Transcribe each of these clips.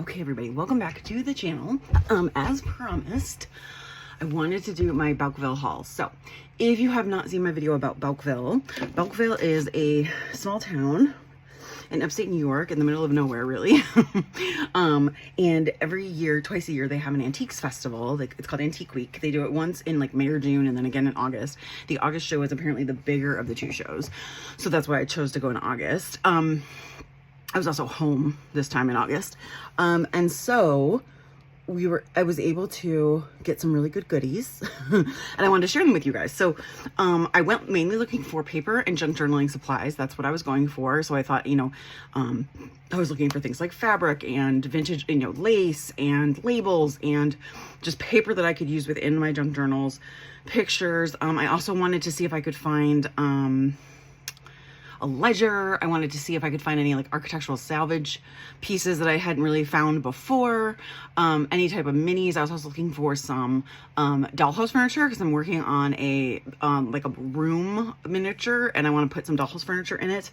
Okay, everybody, welcome back to the channel. As promised, I wanted to do my Bouckville haul. So, if you have not seen my video about Bouckville, Bouckville is a small town in upstate New York, in the middle of nowhere, really. And every year, twice a year, they have an antiques festival. Like, it's called Antique Week. They do it once in like May or June, and then again in August. The August show is apparently the bigger of the two shows, so that's why I chose to go in August. I was also home this time in August. And so I was able to get some really good goodies and I wanted to share them with you guys. So, I went mainly looking for paper and junk journaling supplies. That's what I was going for. So I thought, I was looking for things like fabric and vintage, lace and labels and just paper that I could use within my junk journals, pictures. I also wanted to see if I could find, a ledger. I wanted to see if I could find any like architectural salvage pieces that I hadn't really found before. Any type of minis. I was also looking for some dollhouse furniture because I'm working on a like a room miniature and I want to put some dollhouse furniture in it.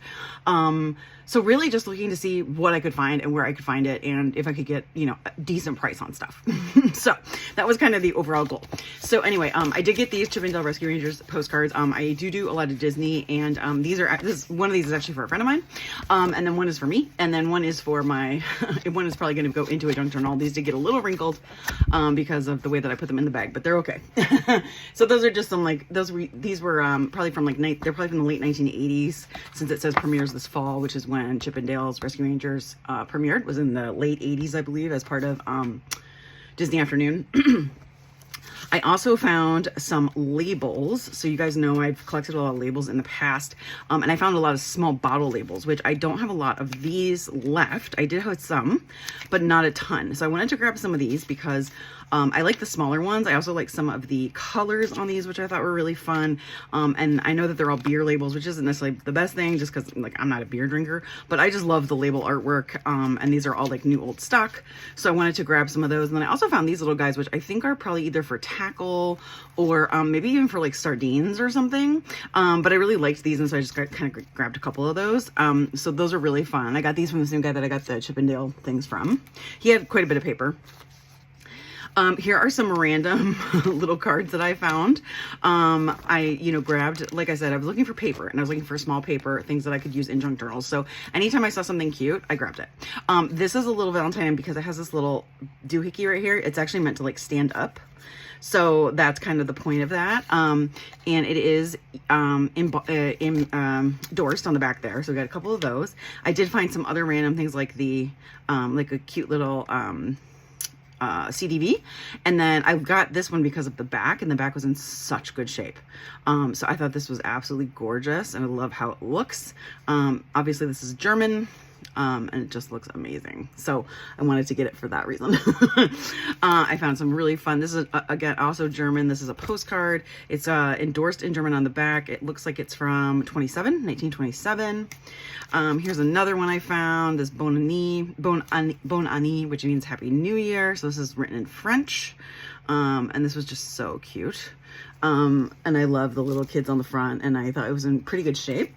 So really just looking to see what I could find and where I could find it and if I could get, a decent price on stuff. So that was kind of the overall goal. So anyway, I did get these Chippendale Rescue Rangers postcards. I do a lot of Disney, and one of these is actually for a friend of mine, and then one is for me, and then one is for my one is probably going to go into a junk journal. These did get a little wrinkled because of the way that I put them in the bag, but they're okay. So those are just some these were probably from they're probably from the late 1980s, since it says premieres this fall, which is when Chippendale's Rescue Rangers premiered. Was in the late 80s, I believe, as part of Disney Afternoon. I also found some labels. So you guys know I've collected a lot of labels in the past. And I found a lot of small bottle labels, which I don't have a lot of these left. I did have some, but not a ton. So I wanted to grab some of these because I like the smaller ones. I also like some of the colors on these, which I thought were really fun. And I know that they're all beer labels, which isn't necessarily the best thing just because I'm not a beer drinker, but I just love the label artwork. And these are all like new old stock. So I wanted to grab some of those. And then I also found these little guys, which I think are probably either for tackle or maybe even for like sardines or something. But I really liked these. And so I just kind of grabbed a couple of those. So those are really fun. I got these from the same guy that I got the Chippendale things from. He had quite a bit of paper. Here are some random little cards that I found. I grabbed, like I said, I was looking for paper and I was looking for small paper, things that I could use in junk journals. So anytime I saw something cute, I grabbed it. This is a little Valentine because it has this little doohickey right here. It's actually meant to like stand up. So that's kind of the point of that. And it is endorsed on the back there. So we got a couple of those. I did find some other random things like like a cute little CDV, and then I got this one because of the back, and the back was in such good shape. So I thought this was absolutely gorgeous, and I love how it looks. Obviously this is German, and it just looks amazing. So I wanted to get it for that reason. I found some really fun. This is again also German. This is a postcard. It's endorsed in German on the back. It looks like it's from 1927. Here's another one I found. This Bon Année, which means Happy New Year. So this is written in French. And this was just so cute. And I love the little kids on the front, and I thought it was in pretty good shape.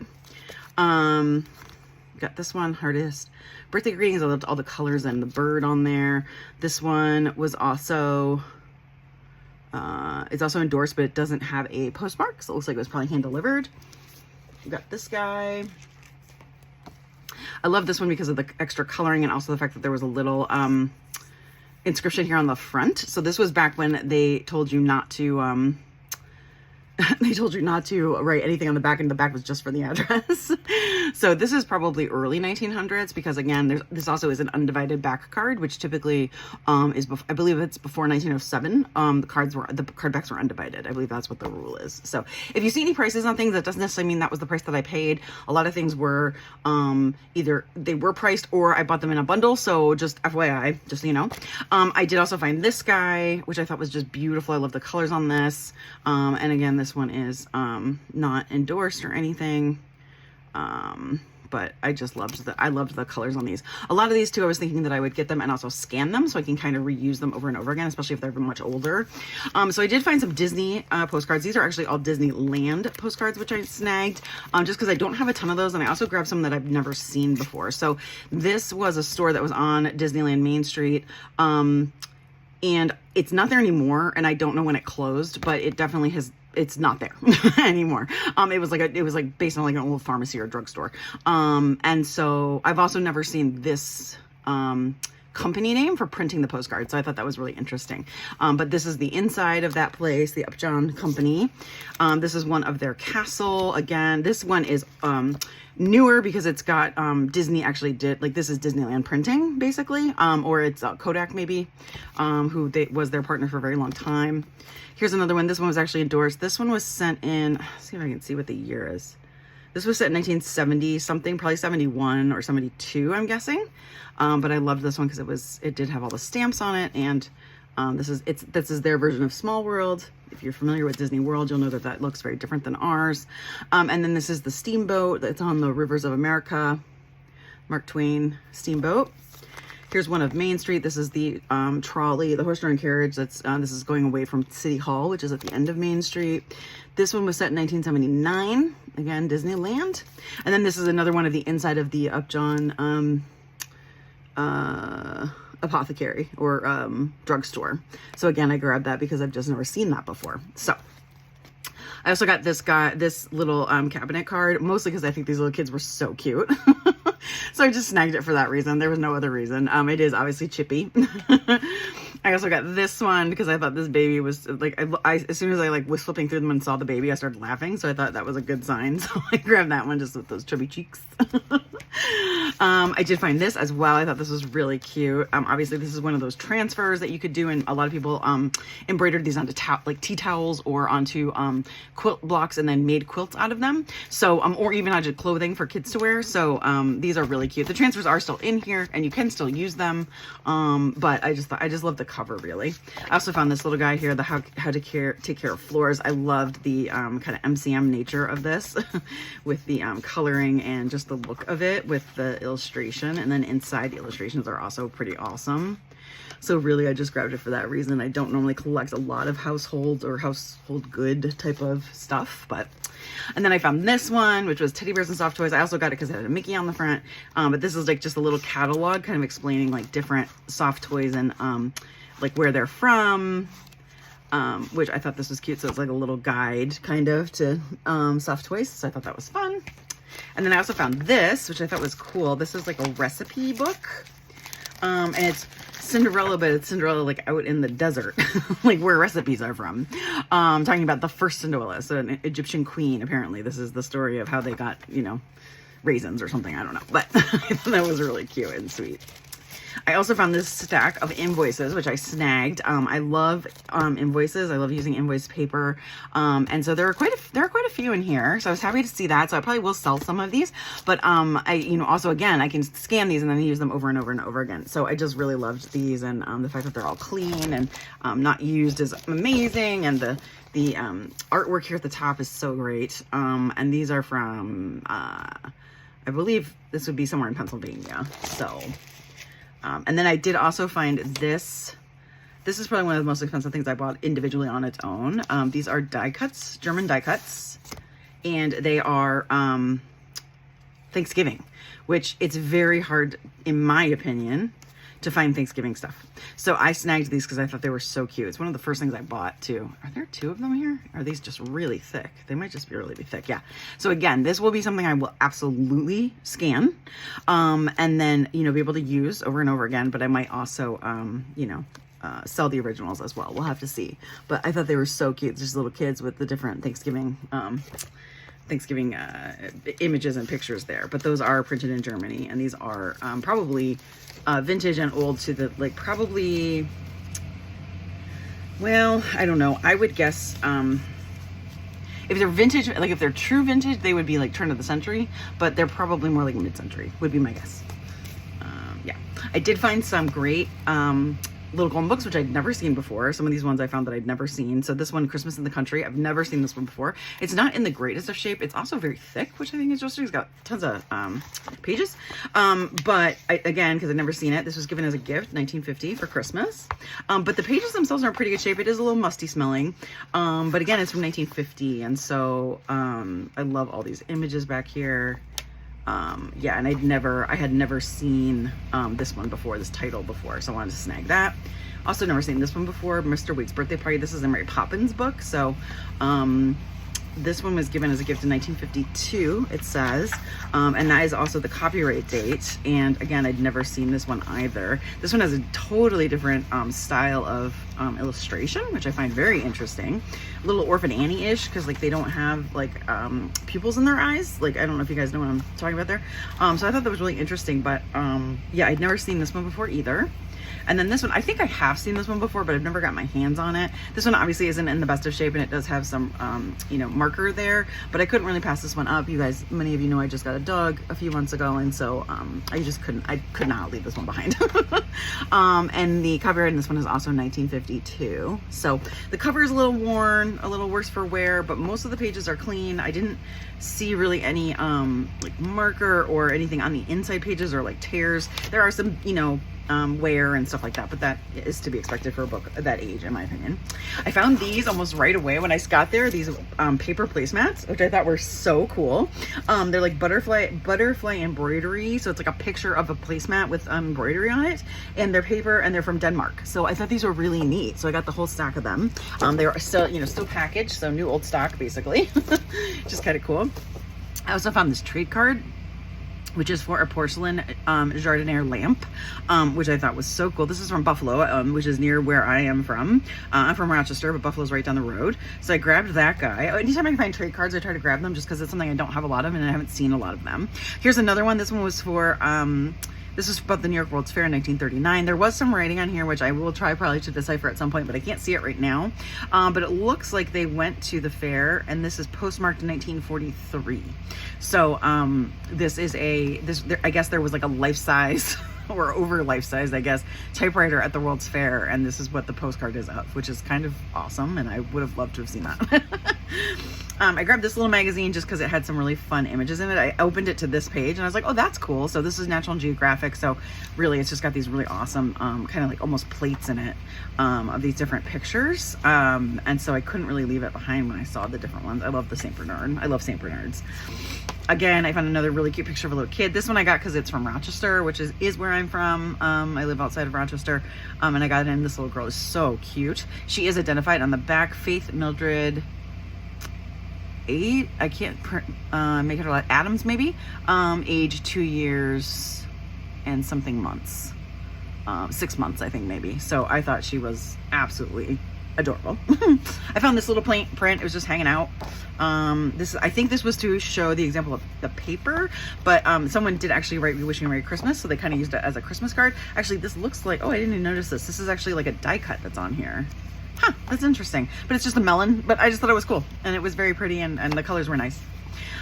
Got this one, Artist Birthday Greetings. I loved all the colors and the bird on there. This one was also, it's also endorsed, but it doesn't have a postmark, so it looks like it was probably hand delivered. We got this guy. I love this one because of the extra coloring and also the fact that there was a little inscription here on the front. So this was back when they told you not to they told you not to write anything on the back, and the back was just for the address. So this is probably early 1900s because again, this also is an undivided back card, which typically is, I believe it's before 1907. The card backs were undivided. I believe that's what the rule is. So if you see any prices on things, that doesn't necessarily mean that was the price that I paid. A lot of things were either they were priced or I bought them in a bundle. So just FYI, just so you know. I did also find this guy, which I thought was just beautiful. I love the colors on this. And again, this one is not endorsed or anything, but but I just I loved the colors on these. A lot of these too, I was thinking that I would get them and also scan them so I can kind of reuse them over and over again, especially if they're much older. So I did find some Disney postcards. These are actually all Disneyland postcards, which I snagged just because I don't have a ton of those, and I also grabbed some that I've never seen before. So this was a store that was on Disneyland Main Street, and it's not there anymore, and I don't know when it closed, but it definitely has. It's not there anymore. It was like based on like an old pharmacy or drugstore. And so I've also never seen this company name for printing the postcard. So I thought that was really interesting. But this is the inside of that place, the Upjohn Company. This is one of their castle. Again, this one is newer because it's got Disney actually did, like, this is Disneyland printing basically, or it's Kodak maybe, who was their partner for a very long time. Here's another one. This one was actually endorsed. This one was sent in, let's see if I can see what the year is. This was set in 1970 something, probably 71 or 72, I'm guessing. But I loved this one because it did have all the stamps on it, and this is their version of Small World. If you're familiar with Disney World, you'll know that looks very different than ours. And then this is the steamboat that's on the Rivers of America, Mark Twain steamboat. Here's one of Main Street. This is the trolley, the horse-drawn carriage. This is going away from City Hall, which is at the end of Main Street. This one was set in 1979. Again, Disneyland. And then this is another one of the inside of the Upjohn apothecary or drugstore. So again, I grabbed that because I've just never seen that before. So I also got this little cabinet card, mostly because I think these little kids were so cute. So I just snagged it for that reason. There was no other reason. It is obviously chippy. I also got this one because I thought this baby was like, as soon as I was flipping through them and saw the baby, I started laughing. So I thought that was a good sign. So I grabbed that one just with those chubby cheeks. I did find this as well. I thought this was really cute. Obviously this is one of those transfers that you could do, and a lot of people embroidered these onto like tea towels or onto quilt blocks and then made quilts out of them. So or even onto clothing for kids to wear. So these are really cute. The transfers are still in here and you can still use them. But I just love the cover, really. I also found this little guy here, the how to take care of floors. I loved the kind of MCM nature of this with the coloring and just the look of it with the illustration. And then inside, the illustrations are also pretty awesome. So really, I just grabbed it for that reason. I don't normally collect a lot of household or household good type of stuff, but. And then I found this one, which was teddy bears and soft toys. I also got it because it had a Mickey on the front. But this is like just a little catalog kind of explaining like different soft toys and like where they're from, which I thought this was cute. So it's like a little guide kind of to soft toys. So I thought that was fun. And then I also found this, which I thought was cool. This is like a recipe book. And it's Cinderella, but it's Cinderella like out in the desert, like where recipes are from. Talking about the first Cinderella, so an Egyptian queen. Apparently, this is the story of how they got, raisins or something. I don't know, but that was really cute and sweet. I also found this stack of invoices, which I snagged. I love invoices. I love using invoice paper. And so there are quite a few in here. So I was happy to see that. So I probably will sell some of these. But also again, I can scan these and then use them over and over and over again. So I just really loved these, and the fact that they're all clean and not used is amazing. And the artwork here at the top is so great. And these are from I believe this would be somewhere in Pennsylvania. So. And then I did also find this. This is probably one of the most expensive things I bought individually on its own. These are die cuts, German die cuts, and they are Thanksgiving, which it's very hard, in my opinion, to find Thanksgiving stuff. So I snagged these because I thought they were so cute. It's one of the first things I bought too. Are there two of them here? Are these just really thick? They might just be really thick. Yeah. So again, this will be something I will absolutely scan, and then, be able to use over and over again, but I might also, sell the originals as well. We'll have to see. But I thought they were so cute. Just little kids with the different Thanksgiving images and pictures there. But those are printed in Germany, and these are probably vintage and old to the probably, well, I don't know. I would guess if they're vintage, if they're true vintage, they would be like turn of the century, but they're probably more like mid-century would be my guess. Yeah, I did find some great little golden books, which I'd never seen before. Some of these ones I found that I'd never seen. So this one, Christmas in the Country, I've never seen this one before. It's not in the greatest of shape. It's also very thick, which I think is just, it's got tons of pages. But again, because I've never seen it, this was given as a gift, 1950 for Christmas. But the pages themselves are in pretty good shape. It is a little musty smelling. But again, it's from 1950. And so I love all these images back here. Yeah, and I had never seen this one before, this title before, so I wanted to snag that. Also never seen this one before, Mr. Waite's Birthday Party. This is a Mary Poppins book, so this one was given as a gift in 1952, it says, and that is also the copyright date. And again, I'd never seen this one either. This one has a totally different style of illustration, which I find very interesting. A little Orphan Annie-ish, because like they don't have like pupils in their eyes. Like, I don't know if you guys know what I'm talking about there. So I thought that was really interesting, but yeah, I'd never seen this one before either. And then this one, I think I have seen this one before, but I've never got my hands on it. This one obviously isn't in the best of shape, and it does have some, you know, marker there, but I couldn't really pass this one up. You guys, many of you know I just got a dog a few months ago, and so I could not leave this one behind. And the copyright in this one is also 1952. So the cover is a little worn, a little worse for wear, but most of the pages are clean. I didn't see really any like marker or anything on the inside pages or like tears. There are some, you know, wear and stuff like that, but that is to be expected for a book of that age, in my opinion. I found these almost right away when I got there, these paper placemats, which I thought were so cool. They're like butterfly embroidery, so it's like a picture of a placemat with embroidery on it, and they're paper, and they're from Denmark. So I thought these were really neat, so I got the whole stack of them. They were still, you know, still packaged, so new old stock basically. Just kind of cool. I also found this trade card, which is for a porcelain jardiniere lamp, which I thought was so cool. This is from Bouckville, which is near where I am from. I'm from Rochester, but Buffalo's right down the road. So I grabbed that guy. Anytime I can find trade cards, I try to grab them just because it's something I don't have a lot of, and I haven't seen a lot of them. Here's another one. This one was for, this is about the New York World's Fair in 1939. There was some writing on here, which I will try probably to decipher at some point, but I can't see it right now. But it looks like they went to the fair, and this is postmarked in 1943. So this is I guess there was like a life-size or over life-size, I guess, typewriter at the World's Fair, and this is what the postcard is of, which is kind of awesome, and I would have loved to have seen that. I grabbed this little magazine just because it had some really fun images in it. I opened it to this page and I was like, oh, that's cool. So this is National Geographic. So really, it's just got these really awesome kind of like almost plates in it of these different pictures. And so I couldn't really leave it behind when I saw the different ones. I love the St. Bernard. I love St. Bernards. Again, I found another really cute picture of a little kid. This one I got because it's from Rochester, which is where I'm from. I live outside of Rochester. And I got it in. This little girl is so cute. She is identified on the back, Faith Mildred 8, I can't make it a lot, Adams maybe, age 2 years and something months, 6 months I think maybe. So I thought she was absolutely adorable. I found this little print. It was just hanging out. I think this was to show the example of the paper, but someone did actually write "We Wish You a Merry Christmas," so they kind of used it as a Christmas card. Actually, this looks like, oh, I didn't even notice this. This is actually like a die cut that's on here. Huh, that's interesting. But it's just a melon, but I just thought it was cool, and it was very pretty, and the colors were nice.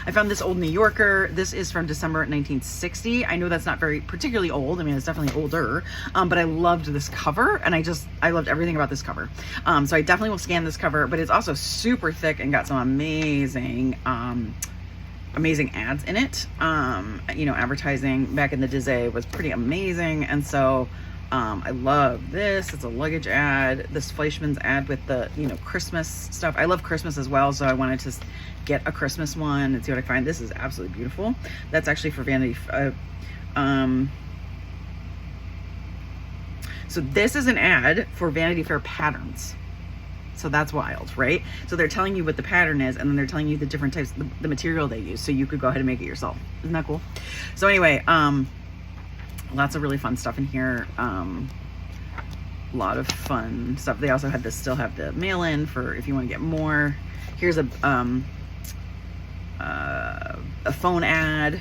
I found this old New Yorker. This is from December 1960. I know that's not very particularly old. I mean, it's definitely older, but I loved this cover, and I loved everything about this cover. So I definitely will scan this cover, but it's also super thick and got some amazing ads in it. You know, advertising back in the day was pretty amazing, and so I love this. It's a luggage ad. This Fleischmann's ad with the, you know, Christmas stuff. I love Christmas as well, so I wanted to get a Christmas one and see what I find. This is absolutely beautiful. That's actually for Vanity. So this is an ad for Vanity Fair patterns. So that's wild, right? So they're telling you what the pattern is, and then they're telling you the different types, the material they use, so you could go ahead and make it yourself. Isn't that cool? So anyway, lots of really fun stuff in here. A lot of fun stuff. They also still have the mail-in for if you want to get more. Here's a phone ad.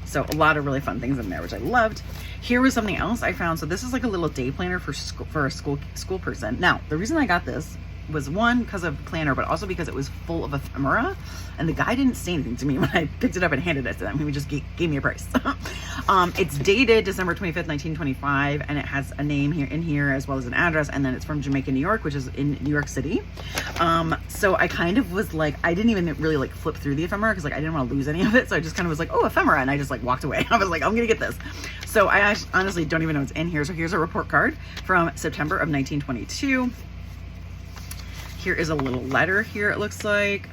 So a lot of really fun things in there, which I loved. Here was something else I found. So this is like a little day planner for a school person. Now, the reason I got this was one, because of planner, but also because it was full of ephemera. And the guy didn't say anything to me when I picked it up and handed it to them. He just gave me a price. It's dated December 25th, 1925, and it has a name here as well as an address. And then it's from Jamaica, New York, which is in New York City. So I kind of was like, I didn't even really like flip through the ephemera because like I didn't want to lose any of it. So I just kind of was like, oh, ephemera. And I just like walked away. I was like, I'm going to get this. So I honestly don't even know what's in here. So here's a report card from September of 1922. Here is a little letter here, it looks like.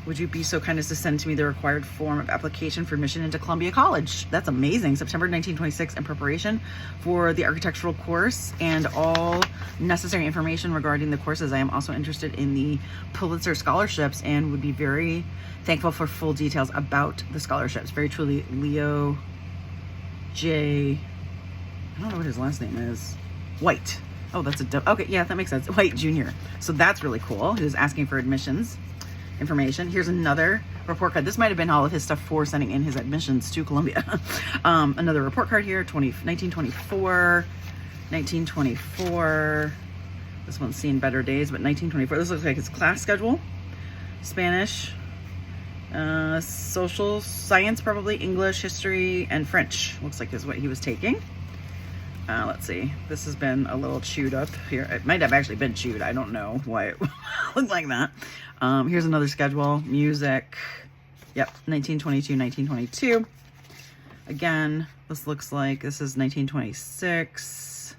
Would you be so kind as to send to me the required form of application for admission into Columbia College? That's amazing. September 1926, in preparation for the architectural course and all necessary information regarding the courses. I am also interested in the Pulitzer scholarships and would be very thankful for full details about the scholarships. Very truly, Leo J. I don't know what his last name is. White. Oh, that's okay, yeah, that makes sense. White Jr. So that's really cool. He was asking for admissions information. Here's another report card. This might have been all of his stuff for sending in his admissions to Columbia. Another report card here, 1924. This one's seen better days, but 1924. This looks like his class schedule. Spanish, social science, probably English, history, and French. Looks like is what he was taking. Let's see. This has been a little chewed up here. It might have actually been chewed. I don't know why it looked like that. Here's another schedule. Music. Yep. 1922, 1922. Again, this looks like this is 1926.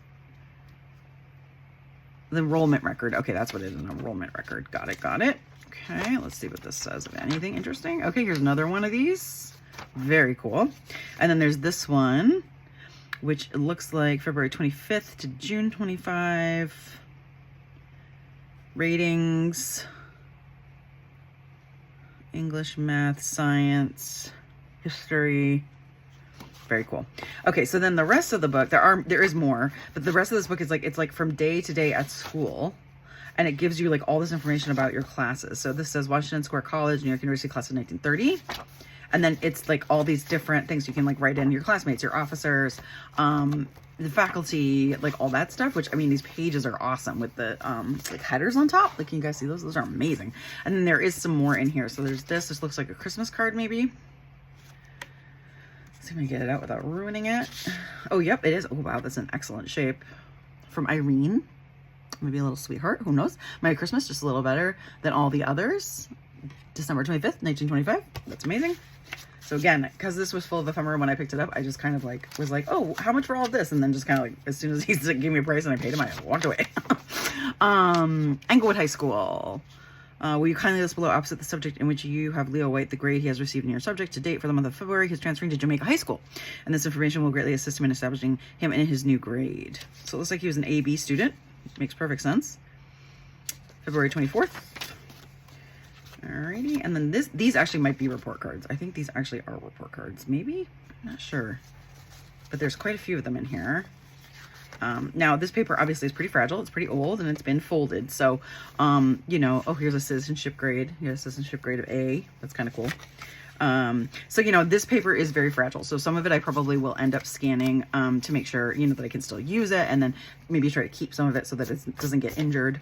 The enrollment record. Okay, that's what it is, an enrollment record. Got it, got it. Okay, let's see what this says. If anything interesting. Okay, here's another one of these. Very cool. And then there's this one, which it looks like February 25th to June 25. Ratings. English, math, science, history. Very cool. Okay, so then the rest of the book, there is more, but the rest of this book is like, it's like from day to day at school. And it gives you like all this information about your classes. So this says Washington Square College, New York University, class of 1930. And then it's like all these different things you can like write in, your classmates, your officers, the faculty, like all that stuff, which I mean, these pages are awesome with the like headers on top. Like, can you guys see those? Those are amazing. And then there is some more in here. So there's this looks like a Christmas card maybe. Let's see if I can get it out without ruining it. Oh, yep, it is. Oh, wow, that's in excellent shape. From Irene. Maybe a little sweetheart, who knows? Merry Christmas, just a little better than all the others. December 25th, 1925. That's amazing. So again, because this was full of ephemera when I picked it up, I just kind of like was like, oh, how much for all of this? And then just kind of like, as soon as he gave me a price and I paid him, I walked away. Englewood High School. Will you kindly list below opposite the subject in which you have Leo White, the grade he has received in your subject to date for the month of February? He's transferring to Jamaica High School, and this information will greatly assist him in establishing him in his new grade. So it looks like he was an AB student. Makes perfect sense. February 24th. Alrighty, and then these actually might be report cards. I think these actually are report cards, maybe? I'm not sure. But there's quite a few of them in here. Now, this paper obviously is pretty fragile. It's pretty old, and it's been folded. So, you know, oh, here's a citizenship grade. Here's a citizenship grade of A. That's kind of cool. So, you know, this paper is very fragile. So some of it I probably will end up scanning to make sure, you know, that I can still use it, and then maybe try to keep some of it so that it doesn't get injured.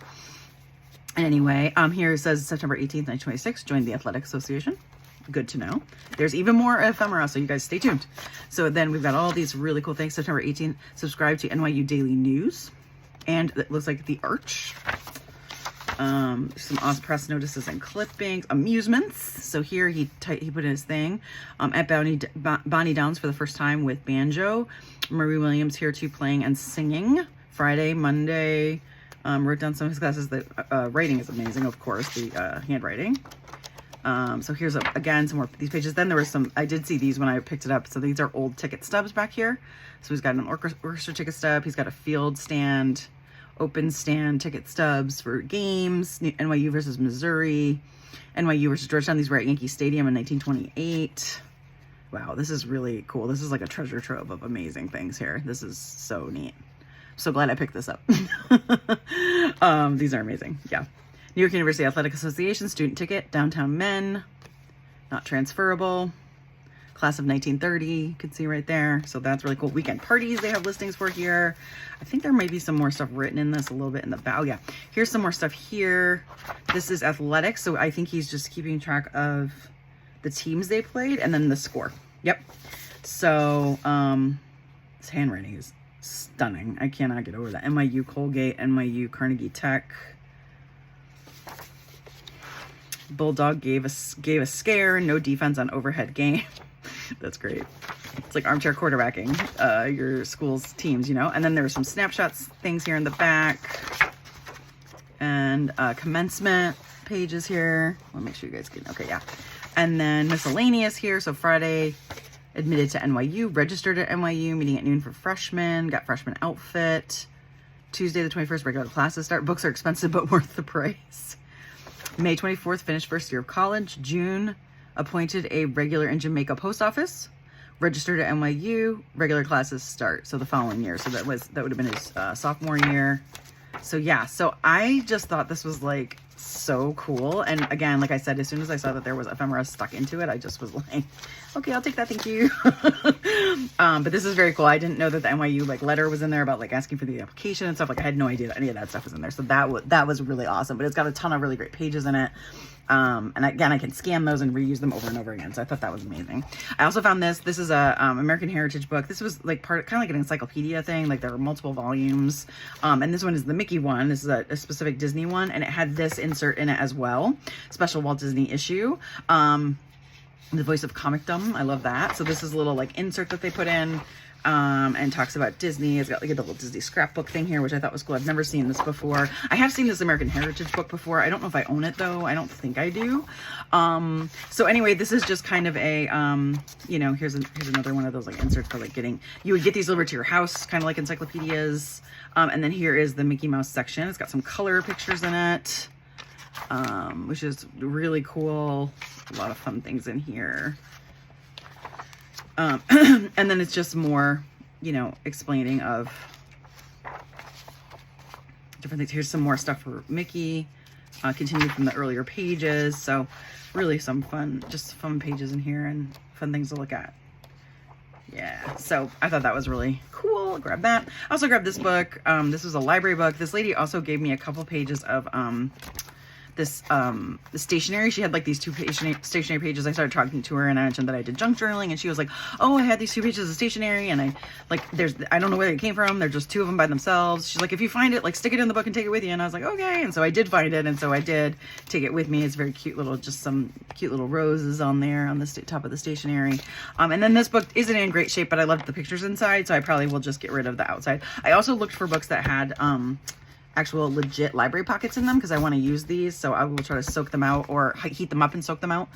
Anyway, here it says September 18th, 1926, joined the Athletic Association. Good to know. There's even more ephemera, so you guys stay tuned. So then we've got all these really cool things. September 18th, subscribe to NYU Daily News. And it looks like the Arch. Some awesome press notices and clippings. Amusements. So here he put in his thing. At Bonnie Downs for the first time with banjo. Marie Williams here too, playing and singing. Friday, Monday. Wrote down some of his classes. That writing is amazing, of course, the handwriting. So here's again some more these pages. Then there was some, I did see these when I picked it up. So these are old ticket stubs back here. So he's got an orchestra ticket stub. He's got a field stand, open stand ticket stubs for games. NYU versus Missouri, NYU versus Georgetown. These were at Yankee Stadium in 1928. Wow, this is really cool. This is like a treasure trove of amazing things here. This is so neat. So glad I picked this up. These are amazing. Yeah. New York University Athletic Association student ticket, downtown men, not transferable. Class of 1930, you can see right there. So that's really cool. Weekend parties they have listings for here. I think there might be some more stuff written in this a little bit in the back. Oh yeah, here's some more stuff here. This is athletics, so I think he's just keeping track of the teams they played and then the score. Yep. So his handwriting is stunning. I cannot get over that. NYU Colgate, NYU Carnegie Tech. Bulldog gave a scare, no defense on overhead game. That's great. It's like armchair quarterbacking your school's teams, you know. And then there were some snapshots things here in the back, and commencement pages here. Let me make sure you guys get, okay, yeah. And then miscellaneous here. So Friday, admitted to NYU, registered at NYU, meeting at noon for freshmen, got freshman outfit. Tuesday the 21st, regular classes start. Books are expensive but worth the price. May 24th, finished first year of college. June, appointed a regular in Jamaica post office. Registered at NYU, regular classes start. So the following year. So that would have been his sophomore year. So yeah, so I just thought this was like so cool. And again, like I said, as soon as I saw that there was ephemera stuck into it, I just was like, okay, I'll take that, thank you. But this is very cool. I didn't know that the NYU like letter was in there about like asking for the application and stuff. Like I had no idea that any of that stuff was in there. So that was really awesome. But it's got a ton of really great pages in it. And again, I can scan those and reuse them over and over again. So I thought that was amazing. I also found this is a American Heritage book. This was like kind of like an encyclopedia thing. Like there were multiple volumes. And this one is the Mickey one. This is a specific Disney one. And it had this insert in it as well. Special Walt Disney issue. The voice of comicdom. I love that. So this is a little like insert that they put in. And talks about Disney. It's got like a little Disney scrapbook thing here, which I thought was cool. I've never seen this before. I have seen this American Heritage book before. I don't know if I own it though. I don't think I do. So anyway, this is just kind of a, you know, here's another one of those like inserts for like you would get these delivered to your house, kind of like encyclopedias. And then here is the Mickey Mouse section. It's got some color pictures in it, which is really cool. A lot of fun things in here. And then it's just more, you know, explaining of different things. Here's some more stuff for Mickey, continued from the earlier pages. So really some fun pages in here and fun things to look at. Yeah, so I thought that was really cool. Grab that. I also grabbed this book. This was a library book. This lady also gave me a couple pages of this the stationery. She had like these two stationery pages. I started talking to her and I mentioned that I did junk journaling, and she was like, oh, I had these 2 pages of stationery, and I don't know where they came from. They're just 2 of them by themselves. She's like, if you find it, like stick it in the book and take it with you. And I was like, okay. And so I did find it, and so I did take it with me. It's very cute little, just some cute little roses on there on the top of the stationery. And then this book isn't in great shape, but I loved the pictures inside, so I probably will just get rid of the outside. I also looked for books that had actual legit library pockets in them, because I want to use these, so I will try to soak them out or heat them up and soak them out.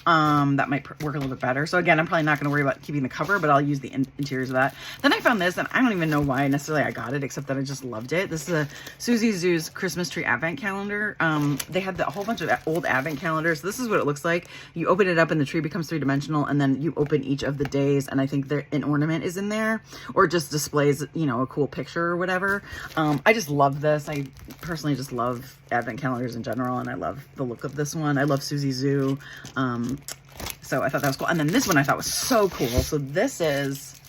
That might work a little bit better. So again, I'm probably not going to worry about keeping the cover, but I'll use the interiors of that. Then I found this, and I don't even know why necessarily I got it, except that I just loved it. This is a Susie Zoo's Christmas Tree Advent Calendar. They had a whole bunch of old Advent calendars. So this is what it looks like. You open it up and the tree becomes 3-dimensional, and then you open each of the days, and I think an ornament is in there, or just displays, you know, a cool picture or whatever. I just love this. I personally just love Advent calendars in general, and I love the look of this one. I love Susie Zoo. So I thought that was cool. And then this one I thought was so cool. So this is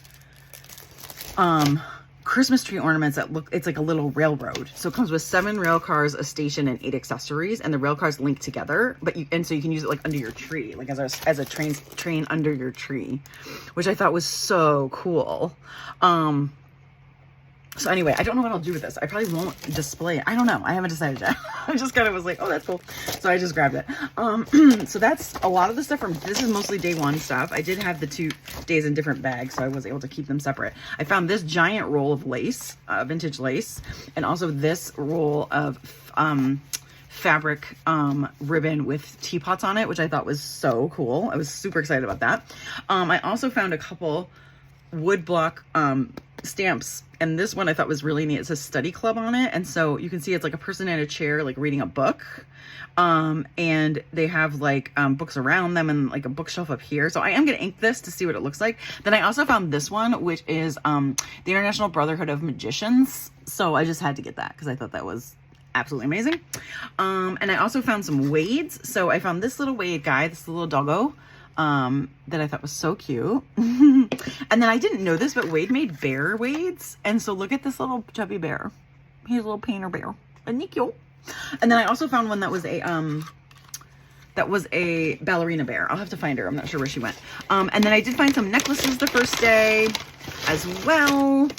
Christmas tree ornaments that it's like a little railroad. So it comes with 7 rail cars, a station, and 8 accessories, and the rail cars link together. So you can use it like under your tree, like as a train under your tree, which I thought was so cool. So anyway, I don't know what I'll do with this. I probably won't display it. I don't know. I haven't decided yet. I just kind of was like, oh, that's cool. So I just grabbed it. So that's a lot of the stuff this is mostly day 1 stuff. I did have the 2 days in different bags, so I was able to keep them separate. I found this giant roll of lace, vintage lace, and also this roll of fabric ribbon with teapots on it, which I thought was so cool. I was super excited about that. I also found a couple wood block stamps, and this one I thought was really neat. It says study club on it, and so you can see it's like a person in a chair like reading a book, and they have like books around them and like a bookshelf up here. So I am gonna ink this to see what it looks like. Then I also found this one, which is the International Brotherhood of Magicians, so I just had to get that because I thought that was absolutely amazing. And I also found some Wades. So I found this little Wade guy, this little doggo. that I thought was so cute. And then I didn't know this, but Wade made bear weights. And so look at this little chubby bear. He's a little painter bear. Isn't he cute? And then I also found one that was a ballerina bear. I'll have to find her. I'm not sure where she went. And then I did find some necklaces the first day as well.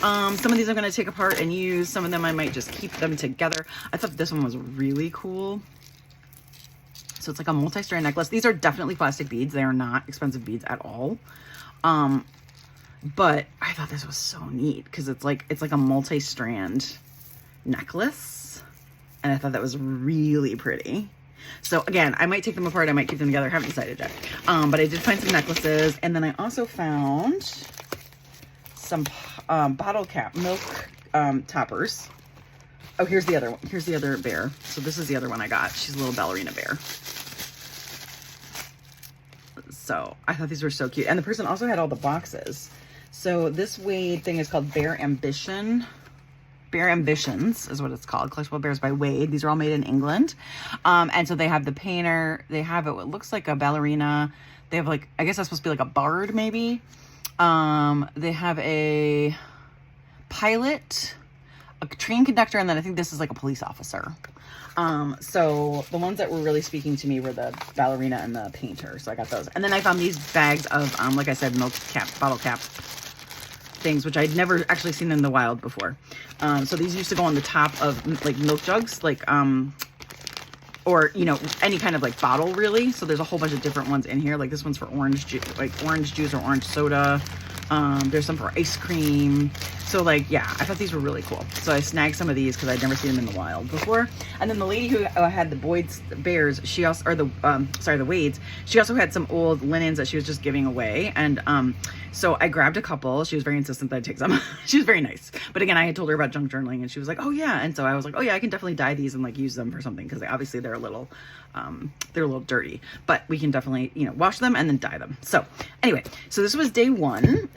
Some of these I'm going to take apart and use. Some of them I might just keep them together. I thought this one was really cool. So it's like a multi-strand necklace. These are definitely plastic beads. They are not expensive beads at all. But I thought this was so neat because it's like a multi-strand necklace. And I thought that was really pretty. So again, I might take them apart. I might keep them together. I haven't decided yet. But I did find some necklaces. And then I also found some bottle cap milk toppers. Oh, here's the other one. Here's the other bear. So this is the other one I got. She's a little ballerina bear. So I thought these were so cute. And the person also had all the boxes. So this Wade thing is called Bear Ambition. Bear Ambitions is what it's called. Collectible Bears by Wade. These are all made in England. And so they have the painter. They have it what looks like a ballerina. They have like, I guess that's supposed to be like a bard maybe. They have a pilot, a train conductor, and then I think this is like a police officer. So the ones that were really speaking to me were the ballerina and the painter. So I got those. And then I found these bags of, like I said, milk cap, bottle cap things, which I'd never actually seen in the wild before. So these used to go on the top of like milk jugs, like, or, you know, any kind of like bottle really. So there's a whole bunch of different ones in here. Like this one's for orange juice, like orange juice or orange soda. There's some for ice cream. So like, yeah, I thought these were really cool. So I snagged some of these because I'd never seen them in the wild before. And then the lady who had the Boyd's bears, she also, or the Wades, she also had some old linens that she was just giving away. And so I grabbed a couple. She was very insistent that I take some. She was very nice. But again, I had told her about junk journaling and she was like, oh yeah. And so I was like, oh yeah, I can definitely dye these and like use them for something because obviously they're a little dirty, but we can definitely, you know, wash them and then dye them. So anyway, so this was day one.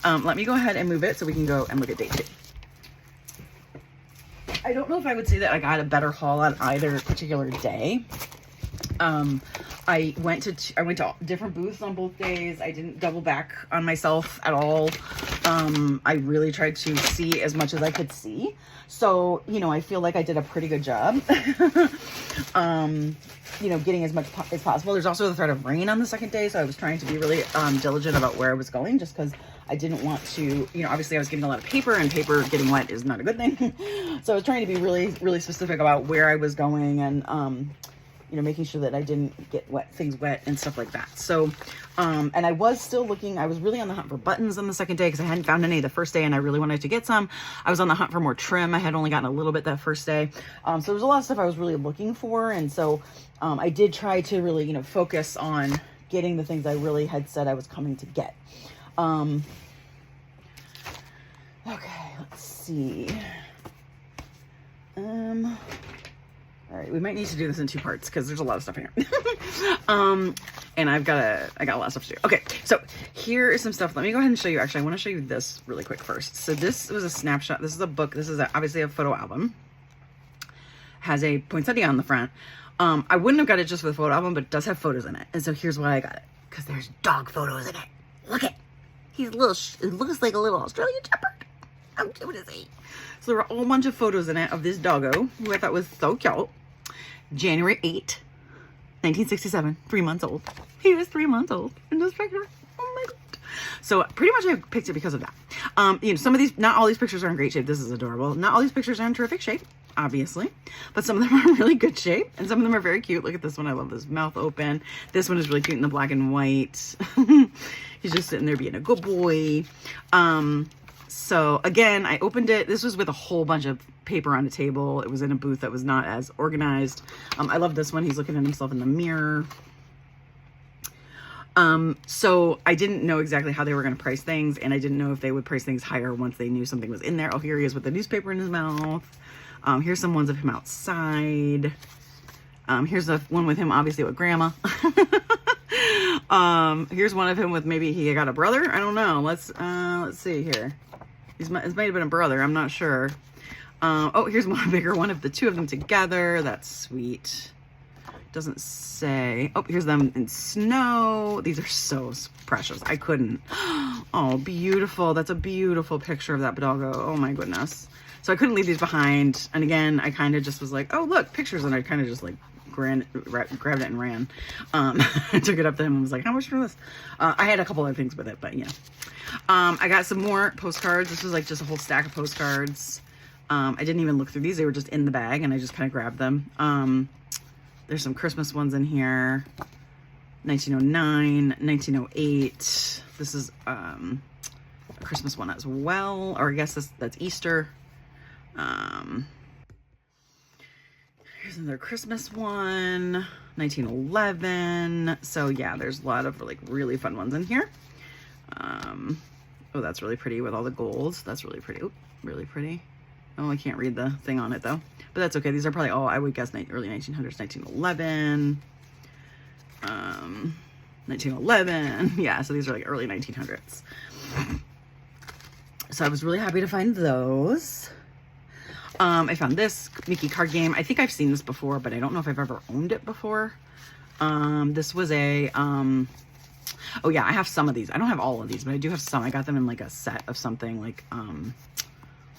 Let me go ahead and move it so we can go and look at day two. I don't know if I would say that I got a better haul on either particular day. I went to different booths on both days. I didn't double back on myself at all. I really tried to see as much as I could see. So, you know, I feel like I did a pretty good job. You know, getting as much as possible. There's also the threat of rain on the second day. So I was trying to be really diligent about where I was going just because I didn't want to, you know, obviously I was getting a lot of paper and paper getting wet is not a good thing. So I was trying to be really, really specific about where I was going and, you know, making sure that I didn't get things wet and stuff like that. So, and I was still looking, I was really on the hunt for buttons on the second day because I hadn't found any the first day and I really wanted to get some. I was on the hunt for more trim. I had only gotten a little bit that first day. So there was a lot of stuff I was really looking for. And so I did try to really, you know, focus on getting the things I really had said I was coming to get. Okay, let's see. All right, we might need to do this in two parts because there's a lot of stuff in here. And I got a lot of stuff to do. Okay, so here is some stuff. Let me go ahead and show you. Actually, I want to show you this really quick first. So this was a snapshot. This is a book. This is obviously a photo album. Has a poinsettia on the front. I wouldn't have got it just for the photo album, but it does have photos in it. And so here's why I got it. Because there's dog photos in it. Look at, he's a little, it looks like a little Australian Shepherd. How cute is he? So there were a whole bunch of photos in it of this doggo, who I thought was so cute. January 8, 1967, 3 months old. He was 3 months old in this picture. Oh my God. So pretty much I picked it because of that. You know, some of these, not all these pictures are in great shape. This is adorable. Not all these pictures are in terrific shape, obviously, but some of them are in really good shape and some of them are very cute. Look at this one. I love this mouth open. This one is really cute in the black and white. He's just sitting there being a good boy. So again, I opened it. This was with a whole bunch of paper on a table. It was in a booth that was not as organized. I love this one. He's looking at himself in the mirror. So I didn't know exactly how they were going to price things, and I didn't know if they would price things higher once they knew something was in there. Oh, here he is with the newspaper in his mouth. Here's some ones of him outside. Here's a one with him, obviously with grandma. Here's one of him with maybe he got a brother. I don't know. Let's see here. It might have been a brother. I'm not sure. Oh, here's one bigger one of the two of them together. That's sweet. Doesn't say. Oh, here's them in snow. These are so precious. I couldn't. Oh, beautiful. That's a beautiful picture of that doggo. Oh my goodness. So I couldn't leave these behind. And again, I kind of just was like, oh, look, pictures. And I kind of just like grabbed it and ran. I took it up to him and was like, how much for this? I had a couple other things with it, but yeah. I got some more postcards. This was like just a whole stack of postcards. I didn't even look through these. They were just in the bag and I just kind of grabbed them. There's some Christmas ones in here. 1909, 1908. This is a Christmas one as well. Or I guess that's Easter. Here's another Christmas one. 1911. So yeah, there's a lot of like really fun ones in here. Oh, that's really pretty with all the golds. That's really pretty. Ooh, really pretty. Oh, I can't read the thing on it though, but that's okay. These are probably all, I would guess, early 1900s, 1911, 1911. Yeah, so these are like early 1900s. So I was really happy to find those. I found this Mickey card game. I think I've seen this before, but I don't know if I've ever owned it before. This was a, oh yeah, I have some of these. I don't have all of these, but I do have some. I got them in like a set of something like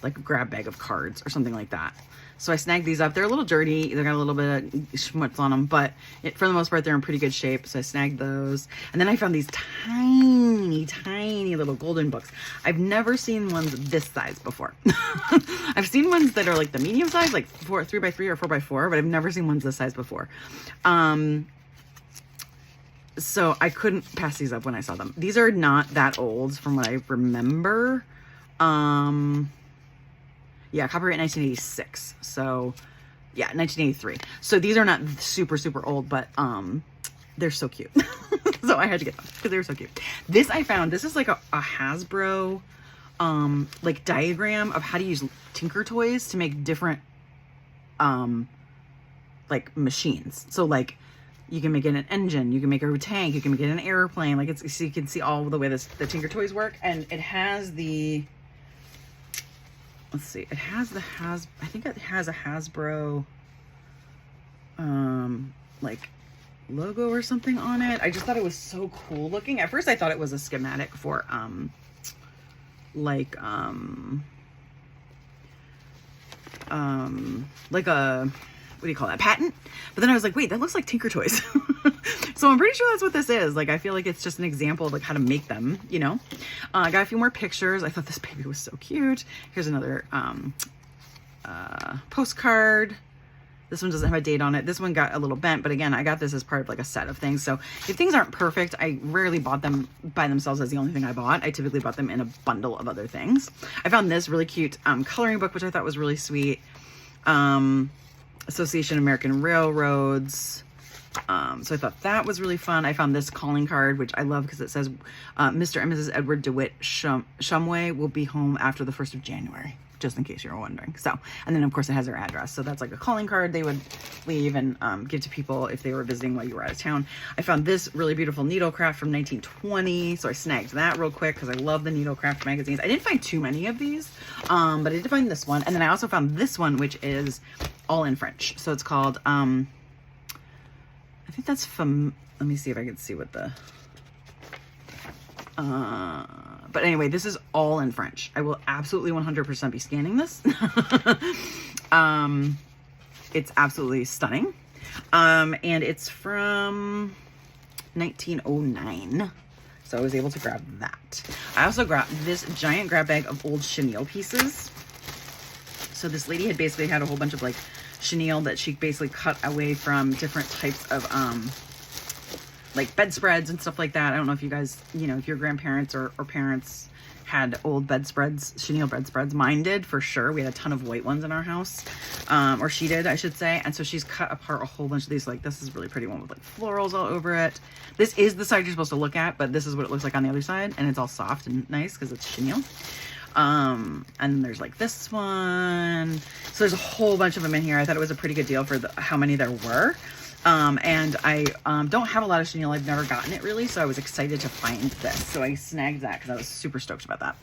a grab bag of cards or something like that. So I snagged these up. They're a little dirty. They got a little bit of schmutz on them, but for the most part, they're in pretty good shape. So I snagged those. And then I found these tiny, tiny little golden books. I've never seen ones this size before. I've seen ones that are like the medium size, like 3x3 or 4x4, but I've never seen ones this size before. So I couldn't pass these up when I saw them. These are not that old from what I remember. Yeah, copyright 1986. So yeah, 1983. So these are not super, super old, but they're so cute. So I had to get them because they were so cute. This I found, this is like a Hasbro like diagram of how to use Tinker Toys to make different like machines. So like you can make it an engine, you can make a tank, you can make it an airplane. Like it's, so you can see all the way the Tinker Toys work. And it has the, let's see, it has I think it has a Hasbro like logo or something on it. I just thought it was so cool looking. At first I thought it was a schematic for like a, what do you call that, patent? But then I was like, wait, that looks like Tinker Toys. So I'm pretty sure that's what this is. Like, I feel like it's just an example of like how to make them, you know. I got a few more pictures. I thought this baby was so cute. Here's another postcard. This one doesn't have a date on it. This one got a little bent, but again, I got this as part of like a set of things. So if things aren't perfect, I rarely bought them by themselves as the only thing I bought. I typically bought them in a bundle of other things. I found this really cute coloring book, which I thought was really sweet. Association of American Railroads. So I thought that was really fun. I found this calling card, which I love because it says, Mr. and Mrs. Edward DeWitt Shumway will be home after the 1st of January, just in case you're wondering. So, and then of course it has their address. So that's like a calling card they would leave and give to people if they were visiting while you were out of town. I found this really beautiful needlecraft from 1920. So I snagged that real quick because I love the needlecraft magazines. I didn't find too many of these, but I did find this one. And then I also found this one, which is all in French. So it's called, I think that's from, let me see if I can see what the, but anyway, this is all in French. I will absolutely 100% be scanning this. It's absolutely stunning. And it's from 1909. So I was able to grab that. I also grabbed this giant grab bag of old chenille pieces. So this lady had basically had a whole bunch of like chenille that she basically cut away from different types of like bedspreads and stuff like that. I don't know if you guys, you know, if your grandparents or parents had old bedspreads, chenille bedspreads. Mine did for sure. We had a ton of white ones in our house, or she did, I should say. And so she's cut apart a whole bunch of these. Like this is a really pretty one with like florals all over it. This is the side you're supposed to look at, but this is what it looks like on the other side, and it's all soft and nice because it's chenille. And then there's like this one. So there's a whole bunch of them in here. I thought it was a pretty good deal for how many there were. And I don't have a lot of chenille. I've never gotten it really, so I was excited to find this. So I snagged that because I was super stoked about that.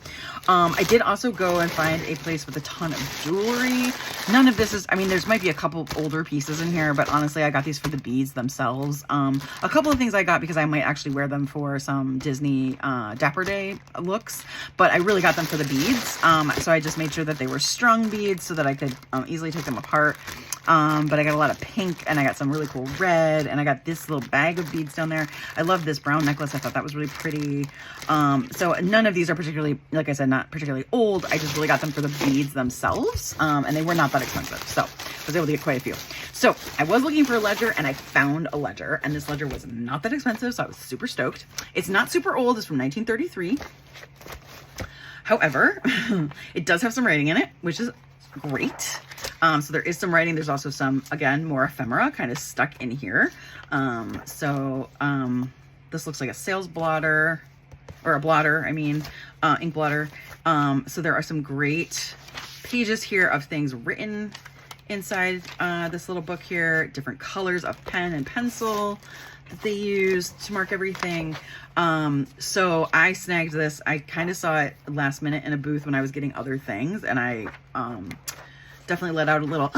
I did also go and find a place with a ton of jewelry. None of this is, I mean, there's might be a couple older pieces in here, but honestly, I got these for the beads themselves. A couple of things I got because I might actually wear them for some Disney Dapper Day looks, but I really got them for the beads. So I just made sure that they were strung beads so that I could easily take them apart. But I got a lot of pink, and I got some really cool red, and I got this little bag of beads down there. I love this brown necklace. I thought that was really pretty. So none of these are particularly, like I said, not particularly old. I just really got them for the beads themselves, and they were not that expensive. So I was able to get quite a few. So I was looking for a ledger, and I found a ledger, and this ledger was not that expensive, so I was super stoked. It's not super old. It's from 1933. However, it does have some writing in it, which is great. So there is some writing. There's also some, again, more ephemera kind of stuck in here. This looks like a sales blotter, or a blotter, I mean, ink blotter. So there are some great pages here of things written inside this little book here, different colors of pen and pencil that they use to mark everything. So I snagged this. I kind of saw it last minute in a booth when I was getting other things, and I definitely let out a little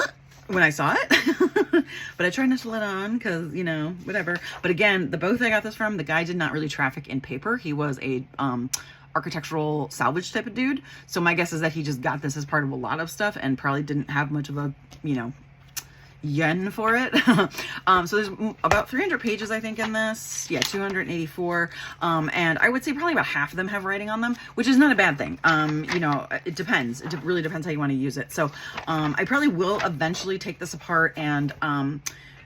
when I saw it, but I tried not to let on because, you know, whatever. But again, the booth I got this from, the guy did not really traffic in paper. He was a architectural salvage type of dude. So my guess is that he just got this as part of a lot of stuff and probably didn't have much of a, you know, yen for it. So there's about 300 pages, I think, in this. Yeah, 284. And I would say probably about half of them have writing on them, which is not a bad thing. You know, it depends. It really depends how you want to use it. So I probably will eventually take this apart, and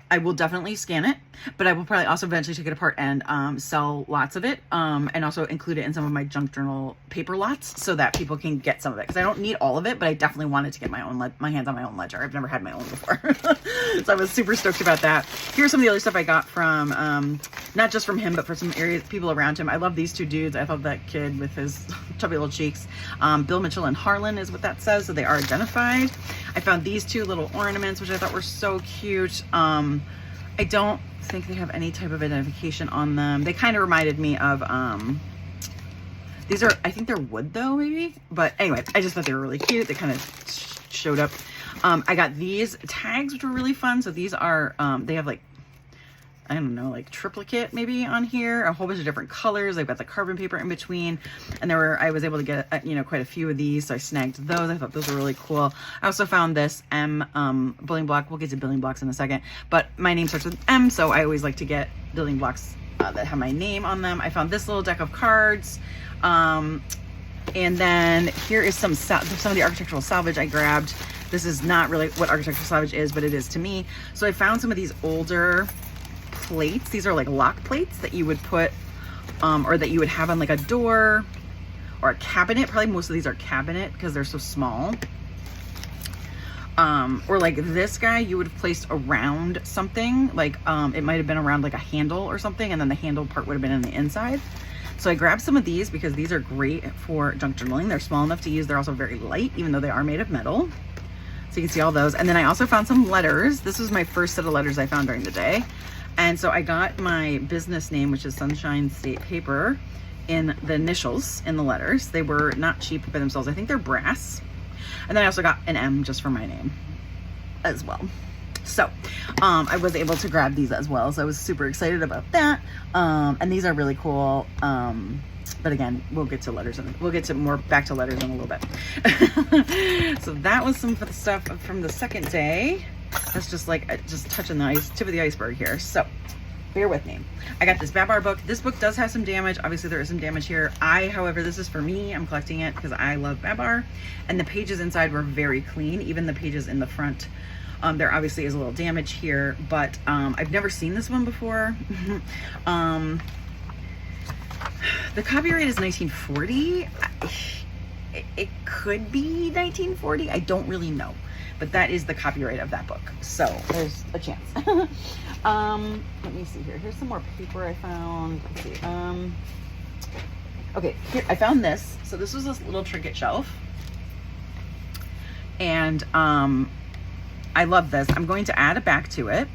I will definitely scan it, but I will probably also eventually take it apart and sell lots of it, and also include it in some of my junk journal paper lots so that people can get some of it, because I don't need all of it, but I definitely wanted to get my hands on my own ledger. I've never had my own before. So I was super stoked about that. Here's some of the other stuff I got from, not just from him, but for some people around him. I love these two dudes. I love that kid with his chubby little cheeks. Bill Mitchell and Harlan is what that says, so they are identified. I found these two little ornaments, which I thought were so cute. I don't think they have any type of identification on them. They kind of reminded me of, these are, I think they're wood though, maybe. But anyway, I just thought they were really cute. They kind of showed up. I got these tags, which were really fun. So these are, they have like, I don't know, like triplicate maybe on here, a whole bunch of different colors. I've got the carbon paper in between, and I was able to get, you know, quite a few of these. So I snagged those. I thought those were really cool. I also found this building block. We'll get to building blocks in a second, but my name starts with M, so I always like to get building blocks that have my name on them. I found this little deck of cards. And then here is some of the architectural salvage I grabbed. This is not really what architectural salvage is, but it is to me. So I found some of these older plates. These are like lock plates that you would put, or that you would have on like a door or a cabinet. Probably most of these are cabinet because they're so small. Or like this guy you would have placed around something, like it might have been around like a handle or something, and then the handle part would have been in the inside. So I grabbed some of these because these are great for junk journaling. They're small enough to use. They're also very light, even though they are made of metal. So you can see all those. And then I also found some letters. This was my first set of letters I found during the day. And so I got my business name, which is Sunshine State Paper, in the initials in the letters. They were not cheap by themselves. I think they're brass. And then I also got an M just for my name as well. So I was able to grab these as well. So I was super excited about that. And these are really cool. But again, we'll get to letters and we'll get to more back to letters in a little bit. So that was some of the stuff from the second day. That's just like just touching the tip of the iceberg here. So bear with me. I got this Babar book. This book does have some damage. Obviously there is some damage here. However, this is for me. I'm collecting it because I love Babar, and the pages inside were very clean. Even the pages in the front, there obviously is a little damage here, but I've never seen this one before. The copyright is 1940. It could be 1940. I don't really know, but that is the copyright of that book. So there's a chance. Let me see here. Here's some more paper I found. Let's see. Okay, here I found this. So this was this little trinket shelf, and I love this. I'm going to add a back to it.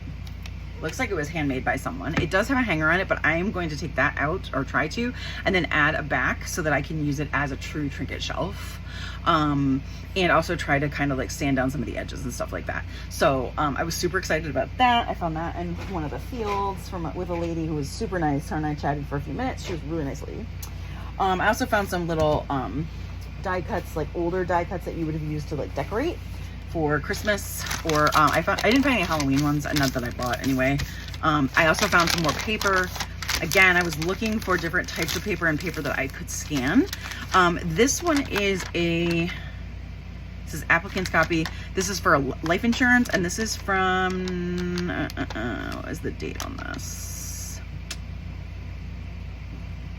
Looks like it was handmade by someone. It does have a hanger on it, but I am going to take that out, or try to, and then add a back so that I can use it as a true trinket shelf. And also try to kind of like sand down some of the edges and stuff like that. So I was super excited about that. I found that in one of the fields with a lady who was super nice. Her and I chatted for a few minutes. She was a really nice lady. I also found some little die cuts, like older die cuts that you would have used to like decorate for Christmas, or I didn't find any Halloween ones, not that I bought anyway. I also found some more paper. Again, I was looking for different types of paper and paper that I could scan. This one is this is applicant's copy. This is for life insurance, and this is from, what is the date on this?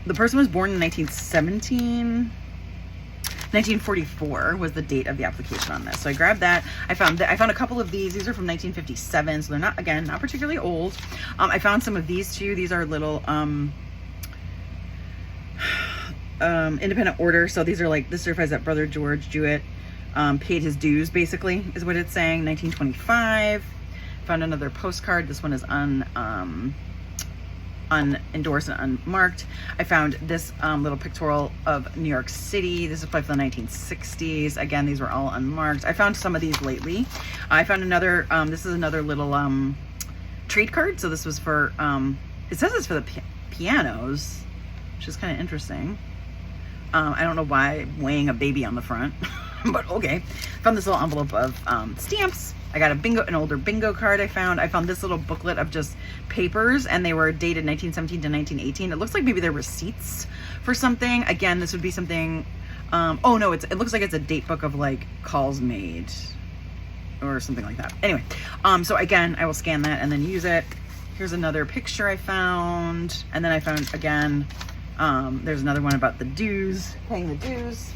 The person was born in 1944 was the date of the application on this. So I grabbed that. I found a couple of these. These are from 1957, so they're not, again, not particularly old. I found some of these too. These are little independent order. So these are like, this certifies that Brother George Jewett paid his dues, basically, is what it's saying. 1925. Found another postcard. This one is unendorsed and unmarked. I found this little pictorial of New York City. This is probably from the 1960s. Again, these were all unmarked. I found some of these lately. I found another, this is another little trade card. So this was for, it says it's for the pianos, which is kind of interesting. I don't know why weighing a baby on the front, but okay. Found this little envelope of stamps. I got an older bingo card I found. I found this little booklet of just papers, and they were dated 1917 to 1918. It looks like maybe they're receipts for something. Again, this would be something, oh no, it looks like it's a date book of like calls made or something like that. Anyway, so again, I will scan that and then use it. Here's another picture I found. And then I found, again, there's another one about the dues, paying the dues.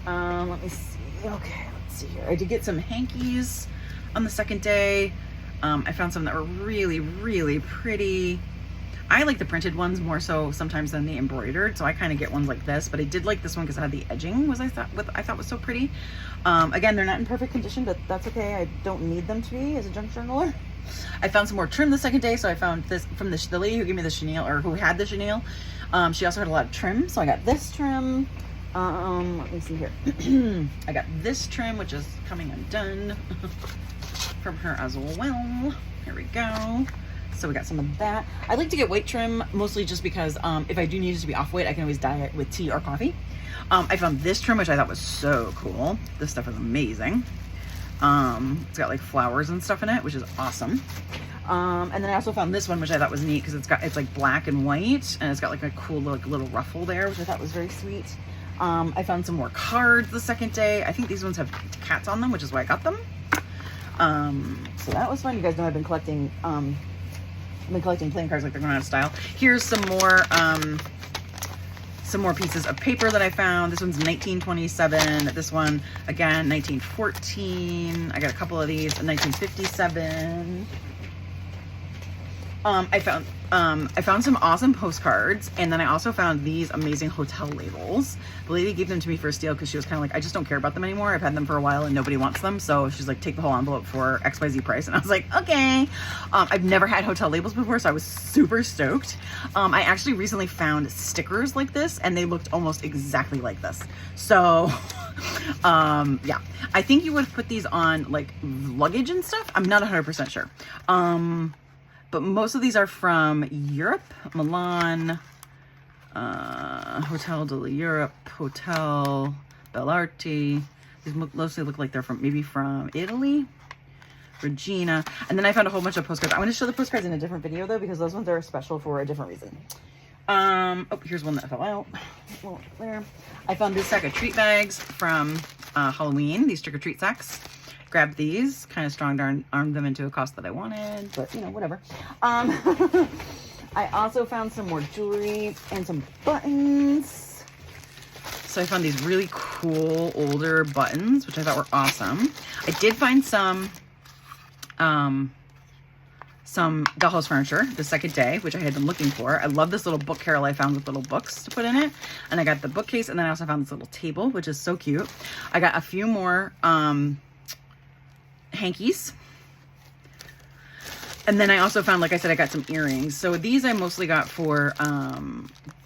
Let me see. Okay, let's see here. I did get some hankies on the second day. I found some that were really, really pretty. I like the printed ones more so sometimes than the embroidered, so I kind of get ones like this, but I did like this one because it had the edging, I thought was so pretty. Again, they're not in perfect condition, but that's okay. I don't need them to be as a junk journaler. I found some more trim the second day, so I found this from the lady who gave me the chenille, or who had the chenille. She also had a lot of trim, so I got this trim. Let me see here. I got this trim, which is coming undone from her as well. Here we go. So we got some of that. I like to get white trim, mostly just because if I do need it to be off white, I can always dye it with tea or coffee. I found this trim, which I thought was so cool. This stuff is amazing. It's got like flowers and stuff in it, which is awesome. And then I also found this one, which I thought was neat because it's like black and white, and it's got like a cool little ruffle there, which I thought was very sweet. I found some more cards the second day. I think these ones have cats on them, which is why I got them. So that was fun. You guys know I've been collecting playing cards like they're going out of style. Here's some more pieces of paper that I found. This one's 1927. This one, again, 1914. I got a couple of these in 1957. I found some awesome postcards, and then I also found these amazing hotel labels. The lady gave them to me for a steal because she was kind of like, I just don't care about them anymore. I've had them for a while and nobody wants them. So she's like, take the whole envelope for XYZ price. And I was like, okay. I've never had hotel labels before, so I was super stoked. I actually recently found stickers like this, and they looked almost exactly like this. So yeah, I think you would put these on like luggage and stuff. I'm not 100% sure. But most of these are from Europe, Milan, Hotel de Europe, Hotel Bellarti. These mostly look like they're maybe from Italy, Regina. And then I found a whole bunch of postcards. I'm going to show the postcards in a different video though, because those ones are special for a different reason. Oh, here's one that fell out. Well, there. I found this sack of treat bags from Halloween, these trick-or-treat sacks. Grabbed these, kind of strong-armed them into a cost that I wanted, but you know, whatever. I also found some more jewelry and some buttons. So I found these really cool older buttons, which I thought were awesome. I did find some dollhouse furniture the second day, which I had been looking for. I love this little book carrel I found with little books to put in it. And I got the bookcase, and then I also found this little table, which is so cute. I got a few more hankies. And then I also found, like I said, I got some earrings. So these I mostly got for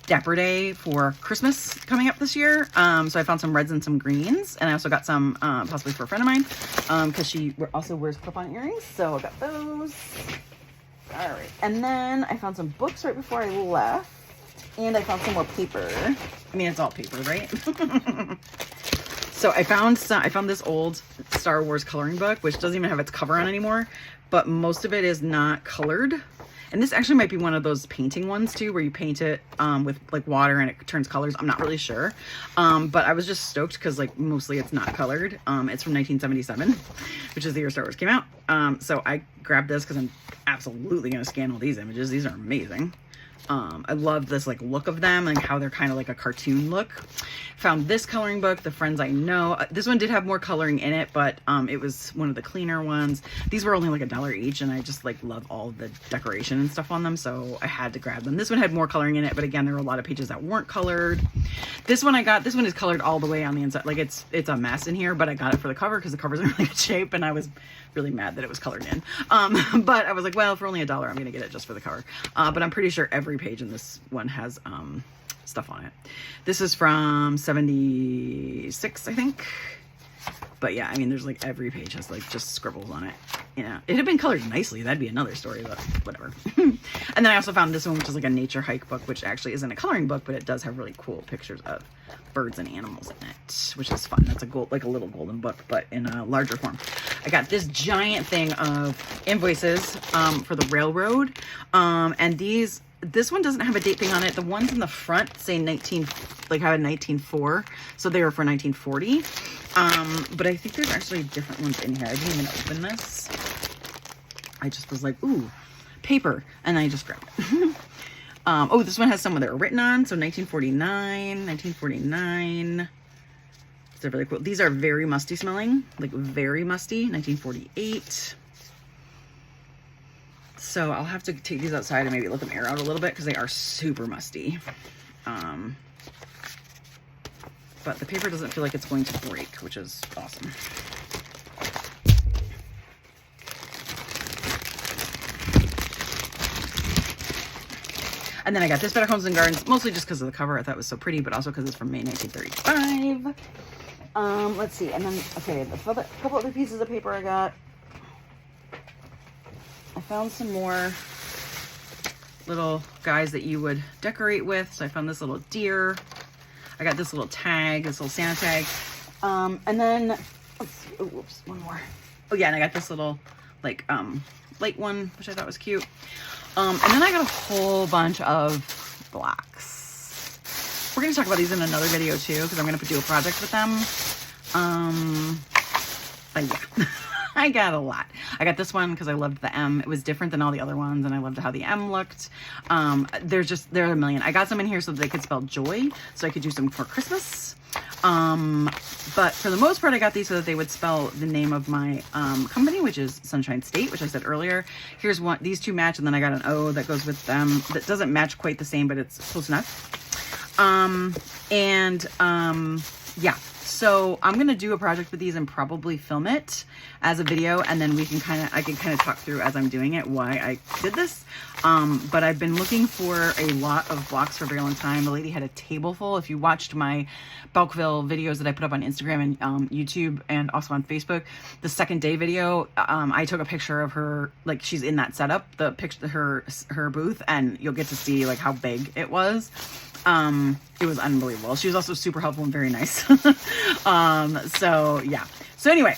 Dapper Day for Christmas coming up this year. So I found some reds and some greens. And I also got some possibly for a friend of mine because she also wears clip-on earrings. So I got those. All right. And then I found some books right before I left. And I found some more paper. I mean, it's all paper, right? So I found this old Star Wars coloring book, which doesn't even have its cover on anymore, but most of it is not colored. And this actually might be one of those painting ones too, where you paint it with like water and it turns colors. I'm not really sure. But I was just stoked because like mostly it's not colored. It's from 1977, which is the year Star Wars came out. So I grabbed this because I'm absolutely going to scan all these images. These are amazing. I love this like look of them and how they're kind of like a cartoon look. Found this coloring book, The Friends I Know. This one did have more coloring in it, but it was one of the cleaner ones. These were only like $1 each, and I just like love all the decoration and stuff on them, so I had to grab them. This one had more coloring in it, but again, there were a lot of pages that weren't colored. This one I got, this one is colored all the way on the inside. Like it's a mess in here, but I got it for the cover because the cover's in really good shape, and I was really mad that it was colored in. But I was like, well, for only $1, I'm gonna get it just for the cover. But I'm pretty sure every page in this one has stuff on it. This is from 76, I think. But yeah, I mean, there's like every page has like just scribbles on it. You know, it had been colored nicely. That'd be another story, but whatever. And then I also found this one, which is like a nature hike book, which actually isn't a coloring book, but it does have really cool pictures of birds and animals in it, which is fun. That's like a little golden book, but in a larger form. I got this giant thing of invoices for the railroad. And this one doesn't have a date thing on it. The ones in the front say have a 1904, so they were for 1940. But I think there's actually different ones in here. I didn't even open this. I just was like, ooh, paper, and I just grabbed it. Oh, this one has some that are written on. So 1949. They're really cool. These are very musty smelling, like very musty. 1948. So I'll have to take these outside and maybe let them air out a little bit because they are super musty. But the paper doesn't feel like it's going to break, which is awesome. And then I got this Better Homes and Gardens, mostly just because of the cover. I thought it was so pretty, but also because it's from May 1935. Let's see. And then, okay, the couple other pieces of paper I got. I found some more little guys that you would decorate with. So I found this little deer. I got this little tag, this little Santa tag. And then, let's see, oh, whoops, one more. Oh yeah, and I got this little, like, light one, which I thought was cute. And then I got a whole bunch of blocks. We're going to talk about these in another video too, because I'm going to do a project with them. But yeah. I got a lot. I got this one because I loved the M. It was different than all the other ones, and I loved how the M looked. There are a million. I got some in here so that they could spell joy, so I could use them for Christmas. But for the most part, I got these so that they would spell the name of my company, which is Sunshine State, which I said earlier. Here's one. These two match, and then I got an O that goes with them. That doesn't match quite the same, but it's close enough. Yeah. So I'm going to do a project with these and probably film it as a video, and then I can kind of talk through as I'm doing it why I did this. But I've been looking for a lot of blocks for a very long time. The lady had a table full. If you watched my Bouckville videos that I put up on Instagram and YouTube and also on Facebook, the second day video, I took a picture of her, like she's in that setup, the picture, her booth, and you'll get to see like how big it was. It was unbelievable. She was also super helpful and very nice. So yeah. So anyway,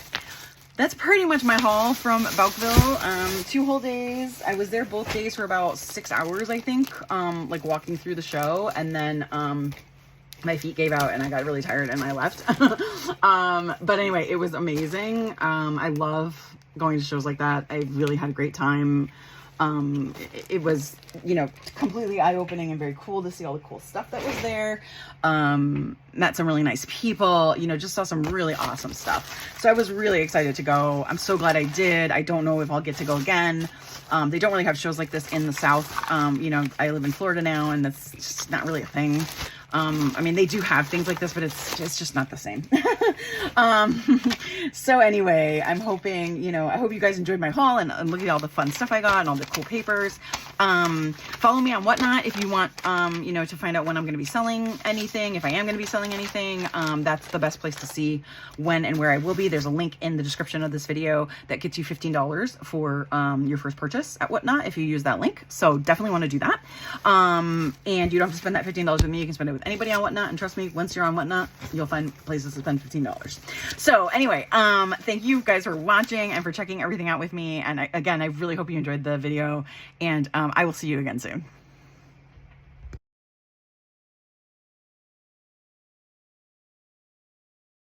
that's pretty much my haul from Bouckville. 2 whole days. I was there both days for about 6 hours, I think, like walking through the show, and then, my feet gave out and I got really tired and I left. But anyway, it was amazing. I love going to shows like that. I really had a great time. It was, you know, completely eye-opening and very cool to see all the cool stuff that was there. Met some really nice people, you know, just saw some really awesome stuff. So I was really excited to go. I'm so glad I did. I don't know if I'll get to go again. They don't really have shows like this in the South. You know, I live in Florida now, and that's just not really a thing. I mean, they do have things like this, but it's just not the same. So anyway, I'm hoping, you know, I hope you guys enjoyed my haul and look at all the fun stuff I got and all the cool papers. Follow me on Whatnot if you want, you know, to find out when I'm going to be selling anything. If I am going to be selling anything, that's the best place to see when and where I will be. There's a link in the description of this video that gets you $15 for your first purchase at Whatnot if you use that link. So definitely want to do that. And you don't have to spend that $15 with me. You can spend it with anybody on Whatnot. And trust me, once you're on Whatnot, you'll find places to spend $15. So anyway, thank you guys for watching and for checking everything out with me. And again, I really hope you enjoyed the video, and I will see you again soon.